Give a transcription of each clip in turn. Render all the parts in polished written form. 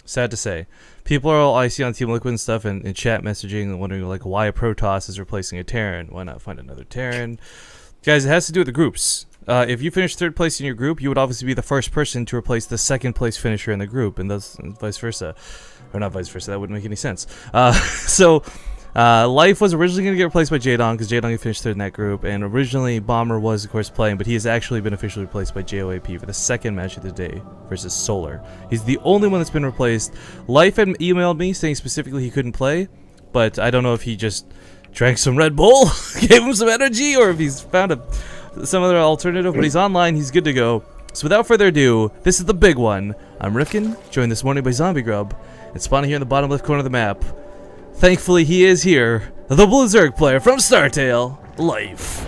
Sad to say. People are all icy on Team Liquid and stuff, and in chat messaging and wondering like why a Protoss is replacing a Terran. Why not find another Terran? Guys, it has to do with the groups. If you finish 3rd place in your group, you would obviously be the first person to replace the 2nd place finisher in the group, and thus and vice versa. Or not vice versa, that wouldn't make any sense. Life was originally going to get replaced by Jadon because Jadon had finished 3rd in that group, and originally Bomber was, of course, playing, but he has actually been officially replaced by JOAP for the 2nd match of the day versus Solar. He's the only one that's been replaced. Life had emailed me saying specifically he couldn't play, but I don't know if he just drank some Red Bull, gave him some energy, or if he's found some other alternative, but he's online, he's good to go. So without further ado, this is the big one. I'm Rifkin, joined this morning by Zombie Grub, and spawning here in the bottom left corner of the map. Thankfully, he is here, the Blue Zerg player from StarTale, Life.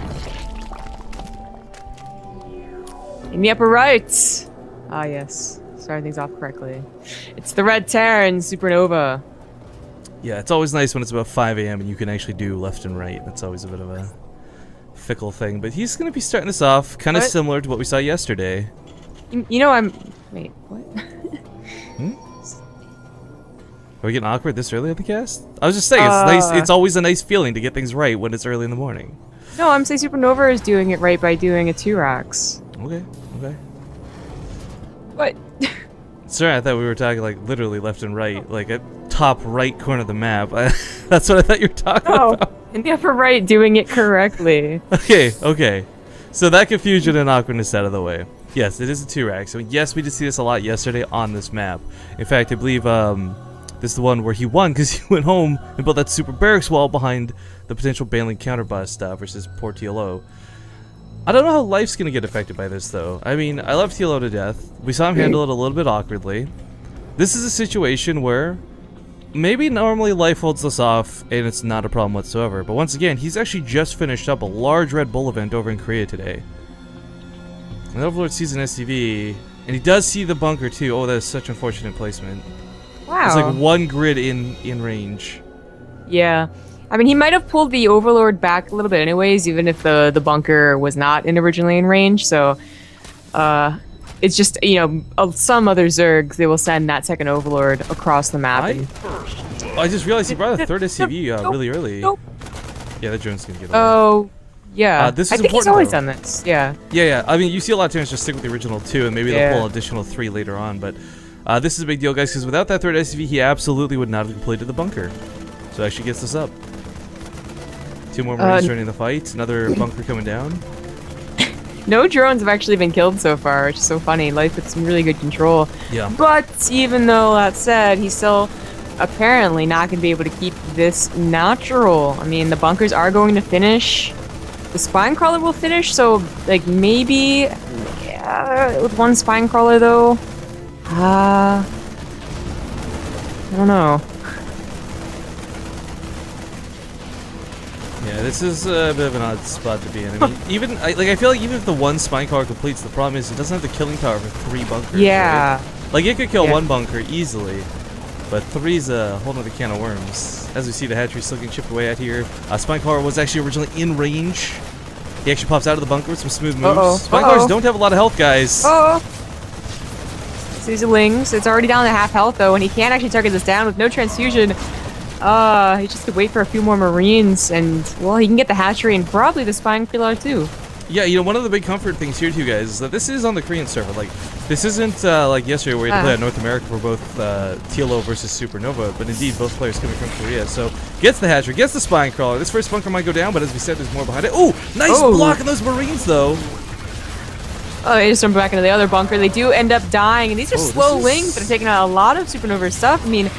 In the upper right. Ah, yes. Starting things off correctly. It's the Red Terran Supernova. Yeah, it's always nice when it's about 5 a.m. and you can actually do left and right. That's always a bit of a fickle thing. But he's going to be starting this off kind of similar to what we saw yesterday. You know, Wait, what? Are we getting awkward this early on the cast? I was just saying, it's nice. It's always a nice feeling to get things right when it's early in the morning. No, I'm saying Supernova is doing it right by doing a 2-racks. Okay, okay. What? Sorry, I thought we were talking like literally left and right, like at top right corner of the map. That's what I thought you were talking about. In the upper right, doing it correctly. Okay, okay. So that confusion and awkwardness out of the way. Yes, it is a 2-rack. So yes, we did see this a lot yesterday on this map. In fact, I believe this is the one where he won because he went home and built that super barracks wall behind the potential Baneling counterbust versus poor TLO. I don't know how Life's going to get affected by this, though. I mean, I love TLO to death. We saw him handle it a little bit awkwardly. This is a situation where maybe normally Life holds this off and it's not a problem whatsoever. But once again, he's actually just finished up a large Red Bull event over in Korea today. And Overlord sees an SCV, and he does see the bunker, too. Oh, that is such unfortunate placement. Wow. It's like one grid in range. Yeah. I mean, he might have pulled the Overlord back a little bit anyways, even if the bunker was not originally in range. So, it's just, you know, some other Zergs, they will send that second Overlord across the map. I just realized he brought a 3rd SCV really early. Nope. Yeah, that drone's gonna get away. Oh, yeah. This is I think he's important, always though. done this. Yeah. Yeah. I mean, you see a lot of times just stick with the original 2, and maybe they'll pull an additional 3 later on. But this is a big deal, guys, because without that 3rd SCV, he absolutely would not have completed the bunker. So actually gets this up. 2 more Marines joining the fight. Another bunker coming down. No drones have actually been killed so far, which is so funny. Life with some really good control. Yeah. But even though that said, he's still apparently not going to be able to keep this natural. I mean, the bunkers are going to finish. The spine crawler will finish, so like maybe with one spine crawler though. I don't know. Yeah, this is a bit of an odd spot to be in. I mean, I feel like even if the one spine crawler completes, the problem is it doesn't have the killing power for 3 bunkers. Yeah. Right? Like it could kill 1 bunker easily, but 3's a whole nother can of worms. As we see, the hatchery still getting chipped away at here. Spine crawler was actually originally in range. He actually pops out of the bunker with some smooth moves. Spine crawlers don't have a lot of health, guys. So he's a Lings. It's already down to half health though, and he can't actually target this down with no transfusion. He just could wait for a few more Marines, and well, he can get the hatchery and probably the spine crawler too. Yeah, you know, one of the big comfort things here too, guys, is that this is on the Korean server. Like, this isn't like yesterday where we had to play at North America for both TLO versus Supernova, but indeed both players coming from Korea. So gets the hatchery, gets the spine crawler. This first bunker might go down, but as we said, there's more behind it. Oh, nice block on those Marines though. Oh, they just jump back into the other bunker. They do end up dying, and these are slow Lings that are taking out a lot of Supernova stuff. I mean,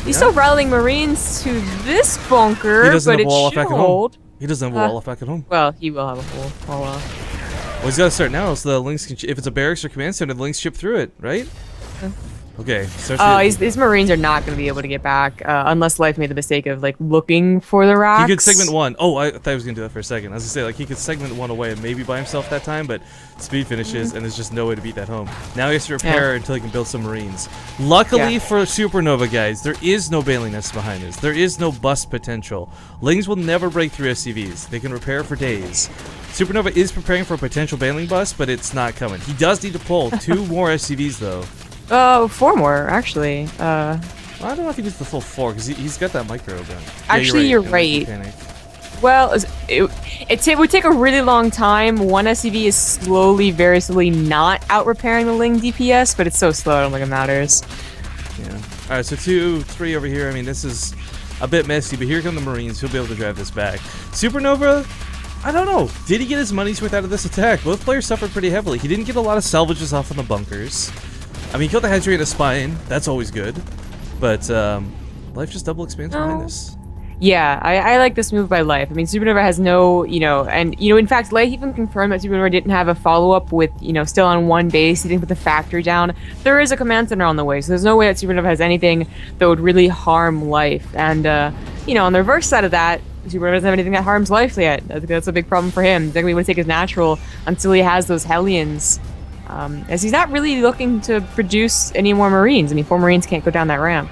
he's still rattling Marines to this bunker, but it should hold. He doesn't have a wall off back at home. Well, he will have a wall. Oh well. Well, he's got to start now, so the Lynx can. If it's a barracks or command center, the Lynx chip through it, right? Okay. His Marines are not going to be able to get back unless Life made the mistake of like looking for the racks. He could segment 1. Oh, I thought he was going to do that for a second. I was going to say, like, he could segment 1 away and maybe by himself that time, but speed finishes and there's just no way to beat that home. Now he has to repair until he can build some Marines. Luckily for Supernova, guys, there is no Baneling nest behind this. There is no bust potential. Lings will never break through SCVs. They can repair for days. Supernova is preparing for a potential Baneling bust, but it's not coming. He does need to pull 2 more SCVs, though. 4 more actually. I don't know if he gets the full 4 because he's got that micro gun. Actually, you're right. Well, it would take a really long time. One SCV is slowly, very slowly not out repairing the Ling DPS, but it's so slow, I don't think it matters. Yeah. Alright, so 2, 3 over here. I mean, this is a bit messy, but here come the Marines. He'll be able to drive this back. Supernova, I don't know. Did he get his money's worth out of this attack? Both players suffered pretty heavily. He didn't get a lot of salvages off on the bunkers. I mean, he killed the hatchery and a spine. That's always good. But life just double expands behind this. Yeah, I like this move by Life. I mean, Supernova has no, in fact, Life even confirmed that Supernova didn't have a follow-up with, still on one base. He didn't put the factory down. There is a command center on the way, so there's no way that Supernova has anything that would really harm Life. And, on the reverse side of that, Supernova doesn't have anything that harms Life yet. I think that's a big problem for him. He's not going to be able to take his natural until he has those Hellions. As he's not really looking to produce any more Marines. I mean, 4 Marines can't go down that ramp.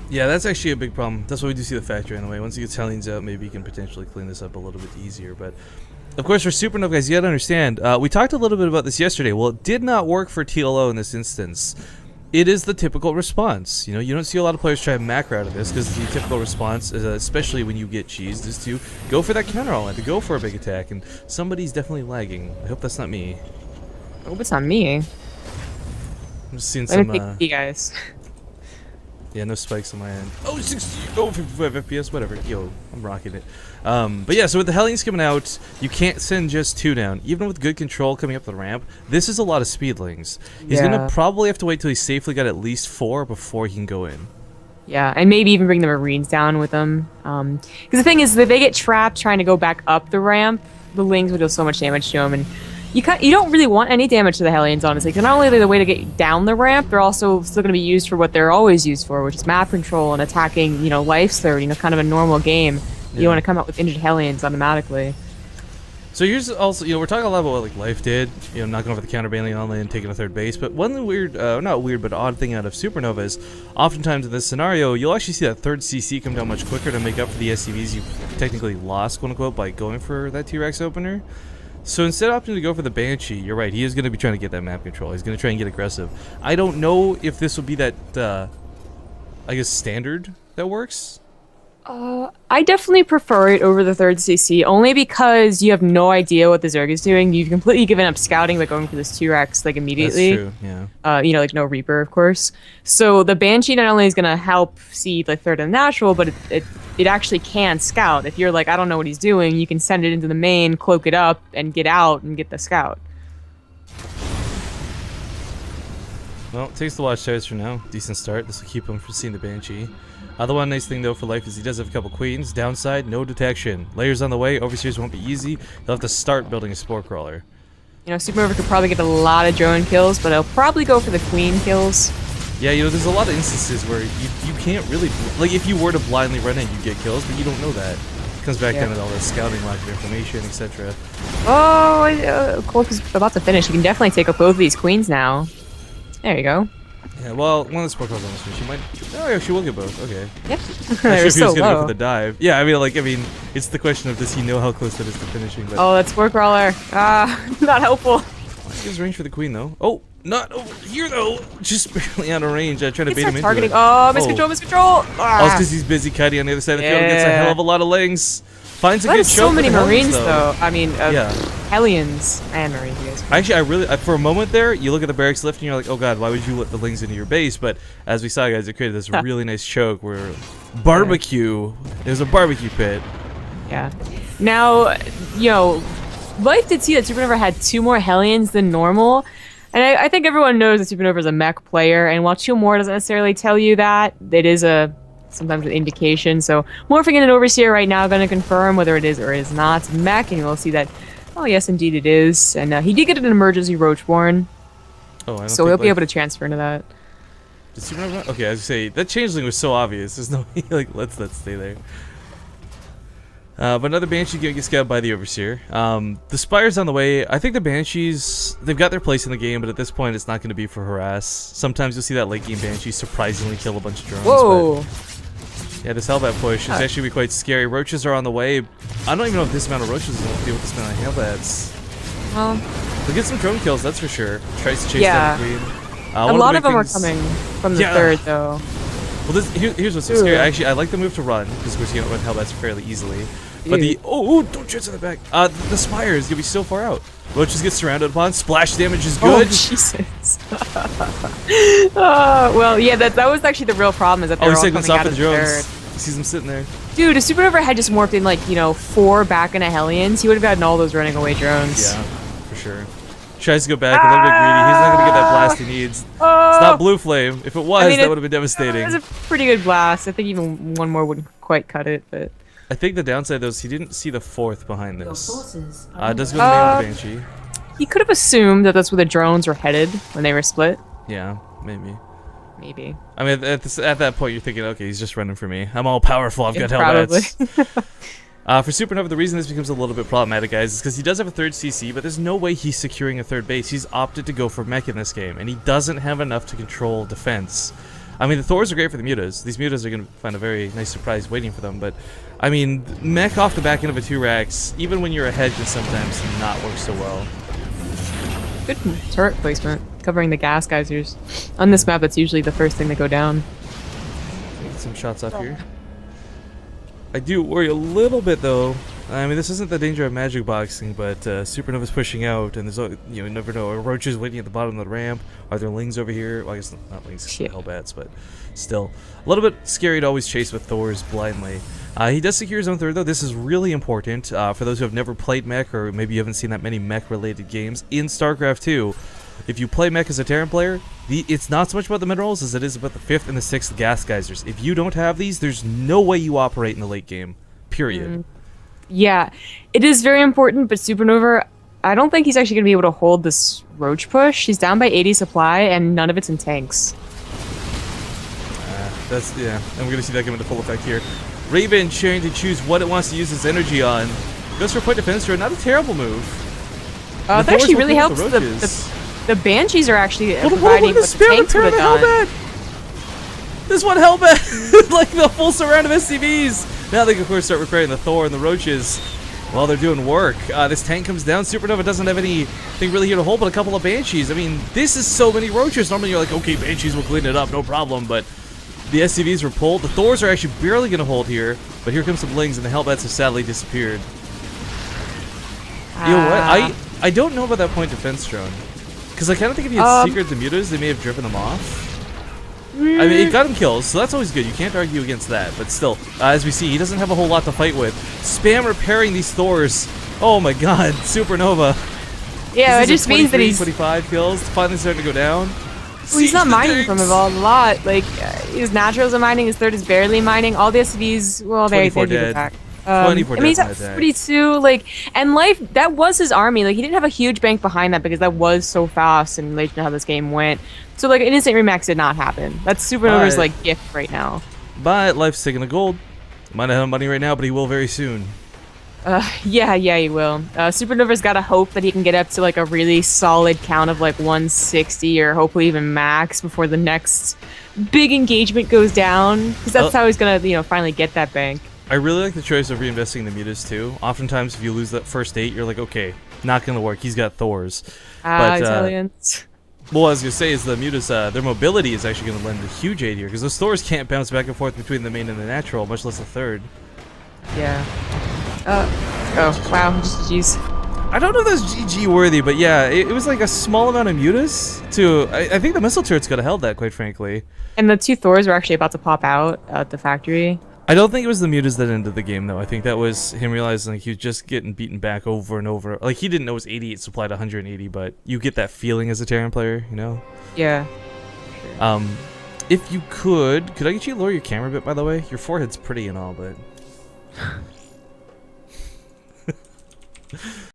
Yeah, that's actually a big problem. That's why we do see the factory anyway. Once he gets Hellions out, maybe he can potentially clean this up a little bit easier. But, of course, for Supernova, guys, you gotta understand, we talked a little bit about this yesterday. Well, it did not work for TLO in this instance. It is the typical response. You don't see a lot of players try to macro out of this because the typical response, is, especially when you get cheesed, is to go for that counter all in, to go for a big attack. And somebody's definitely lagging. I hope that's not me. I hope it's not me. I'm just seeing Let some... me pick you guys. Yeah, no spikes on my end. Oh, 55 FPS, whatever. Yo, I'm rocking it. But yeah, so with the Hellions coming out, you can't send just 2 down. Even with good control coming up the ramp, this is a lot of speedlings. He's gonna probably have to wait till he's safely got at least 4 before he can go in. Yeah, and maybe even bring the Marines down with them. Because the thing is, if they get trapped trying to go back up the ramp, the Lings will do so much damage to them, and you don't really want any damage to the Hellions, honestly, because not only are they the way to get down the ramp, they're also still going to be used for what they're always used for, which is map control and attacking, Life's Third, kind of a normal game. Yeah. You want to come out with injured Hellions automatically. So here's also, we're talking a lot about what like Life did, knocking over the counterbailing on and taking a 3rd base, but one weird, not weird, but odd thing out of Supernova is, oftentimes in this scenario, you'll actually see that 3rd CC come down much quicker to make up for the SCVs you technically lost, quote-unquote, by going for that T-Rex opener. So instead of opting to go for the Banshee, you're right, he is going to be trying to get that map control. He's going to try and get aggressive. I don't know if this will be that, I guess, standard that works. I definitely prefer it over the 3rd CC, only because you have no idea what the Zerg is doing. You've completely given up scouting by going for this T-Rex, immediately. That's true, yeah. No Reaper, of course. So the Banshee not only is going to help see the 3rd and natural, but it actually can scout. If you're like, I don't know what he's doing, you can send it into the main, cloak it up, and get out and get the scout. Well, it takes the watchtowers for now. Decent start. This will keep him from seeing the Banshee. The one nice thing, though, for Life is he does have a couple queens. Downside, no detection. Layers on the way. Overseers won't be easy. He'll have to start building a Spore Crawler. Supernova could probably get a lot of drone kills, but he'll probably go for the queen kills. Yeah, there's a lot of instances where you can't really... if you were to blindly run in, you get kills, but you don't know that. It comes back down to all the scouting, lack of information, etc. Oh, Cloak is about to finish. He can definitely take up both of these queens now. There you go. Yeah, well, one of the Spore Crawlers almost finished. She might... Oh, yeah, she will get both. Okay. Yep. Not sure if he was going to go for the dive. Yeah, I mean, it's the question of does he know how close that is to finishing. But... Oh, that Spore Crawler. Not helpful. He has range for the queen, though. Oh, not over here, though. Just barely out of range. I try to bait him into targeting. it. Oh, miscontrol. Oh, it's because he's busy kiting on the other side of the field. Gets a hell of a lot of Lings. Finds a good choke. So many Marines, though. I mean, Hellions and Marines. Actually, for a moment there, you look at the barracks lift and you're like, oh god, why would you let the Lings into your base? But as we saw, guys, it created this really nice choke where barbecue. There's a barbecue pit. Yeah. Now, Life did see that Supernova had 2 more Hellions than normal. And I think everyone knows that Supernova is a mech player, and while 2 more doesn't necessarily tell you that, it is sometimes an indication. So morphing in an Overseer right now, going to confirm whether it is or is not mech, and we'll see that, oh yes, indeed it is. And he did get an emergency Roachborn, so he'll be able to transfer into that. Did Supernova? Okay, I was gonna say, that changeling was so obvious. There's no way, let's stay there. But another Banshee gets scouted by the Overseer. The Spire's on the way. I think the Banshees, they've got their place in the game, but at this point it's not going to be for harass. Sometimes you'll see that late game Banshee surprisingly kill a bunch of drones. Whoa! But yeah, this Hellbat push is actually quite scary. Roaches are on the way. I don't even know if this amount of Roaches is going to deal with this amount of Hellbats. Well, We'll get some drone kills, that's for sure. Tries to chase Yeah. down the queen. a lot of them are coming from the Yeah. third, though. Well, here's what's so scary. Actually, I like the move to run because of course you can run Hellbats fairly easily. But Dude. don't chase in the back. The spires gonna be so far out. Roaches get surrounded upon. Splash damage is Oh, good. Jesus. Well, yeah, that was actually the real problem is that they're all he's coming out off of the the drones. third. He sees them sitting there. Dude, if Supernova had just morphed in, like, 4 back into Hellions, he would have gotten all those running away drones. Yeah, for sure. Tries to go back a little bit greedy. He's not gonna get that blast he needs. It's not Blue Flame. If it was, that would have been devastating. It was a pretty good blast. I think even one more wouldn't quite cut it, but... I think the downside though is he didn't see the fourth behind this. It does go to the main with the Banshee. He could have assumed that that's where the drones were headed when they were split. Yeah, maybe. Maybe. I mean, at that point, you're thinking, okay, he's just running for me. I'm all powerful. I've got Probably. Hellbats. For Supernova, the reason this becomes a little bit problematic, guys, is because he does have a third CC, but there's no way he's securing a third base. He's opted to go for mech in this game, and he doesn't have enough to control defense. I mean, the Thors are great for the mutas. These mutas are going to find a very nice surprise waiting for them, but, I mean, mech off the back end of a 2-Rax, even when you're ahead, can sometimes not work so well. Good turret placement, covering the gas geysers. On this map, that's usually the first thing to go down. Get some shots off here. I do worry a little bit, though. I mean, this isn't the danger of magic boxing, but Supernova's pushing out, and there's you never know. Are roaches waiting at the bottom of the ramp? Are there lings over here? Well, I guess not lings, Hellbats, but still a little bit scary to always chase with Thors blindly. He does secure his own third, though. This is really important for those who have never played mech, or maybe you haven't seen that many mech-related games in StarCraft 2. If you play mech as a Terran player, it's not so much about the minerals as it is about the 5th and the 6th gas geysers. If you don't have these, there's no way you operate in the late game. Period. Yeah, it is very important, but Supernova, I don't think he's actually going to be able to hold this roach push. He's down by 80 supply, and none of it's in tanks. Yeah, and we're going to see that come into full effect here. Raven sharing to choose what it wants to use its energy on. Goes for a point defense throw, not a terrible move. That actually really helps. The Banshees are actually providing what the tanks would have done. This one Hellbat, like the full surround of SCVs. Now they can of course start repairing the Thor and the roaches while they're doing work. This tank comes down. Supernova doesn't have anything really here to hold but a couple of Banshees. I mean, this is so many roaches. Normally you're like, okay, Banshees will clean it up, no problem, but the SCVs were pulled. The Thors are actually barely going to hold here, but here comes some Lings and the Hellbats have sadly disappeared. You know what? I don't know about that point defense drone. Because I kind of think if he had secret the mutas, they may have driven them off. I mean, it got him kills, so that's always good. You can't argue against that. But still, as we see, he doesn't have a whole lot to fight with. Spam repairing these Thors. Oh my god, Supernova. Yeah, it just means that he's 25 kills, finally starting to go down. Well, he's not mining from a lot. Like, his naturals are mining, his third is barely mining. All the SCVs, well, they do the back. 24 I mean, he's dead at from that 42, like, and Life, that was his army. Like, he didn't have a huge bank behind that because that was so fast and late to how this game went. So, like, an instant remax did not happen. That's Supernova's, like, gift right now. But Life's taking the gold. Might not have money right now, but he will very soon. Yeah, he will. Supernova's got to hope that he can get up to, like, a really solid count of, like, 160 or hopefully even max before the next big engagement goes down. Because that's how he's going to, finally get that bank. I really like the choice of reinvesting in the mutas too. Oftentimes, if you lose that first 8, you're like, okay, not gonna work. He's got Thors. Italians. Well, what I was gonna say is the mutas, their mobility is actually gonna lend a huge aid here because those Thors can't bounce back and forth between the main and the natural, much less the third. Yeah. Oh wow, just jeez. I don't know if that's GG worthy, but yeah, it was like a small amount of mutas to. I think the missile turrets could have held that, quite frankly. And the 2 Thors were actually about to pop out at the factory. I don't think it was the mutas that ended the game, though. I think that was him realizing like, he was just getting beaten back over and over. Like, he didn't know his 88 supplied 180, but you get that feeling as a Terran player, you know? Yeah. If you could I get you to lower your camera a bit, by the way? Your forehead's pretty and all, but...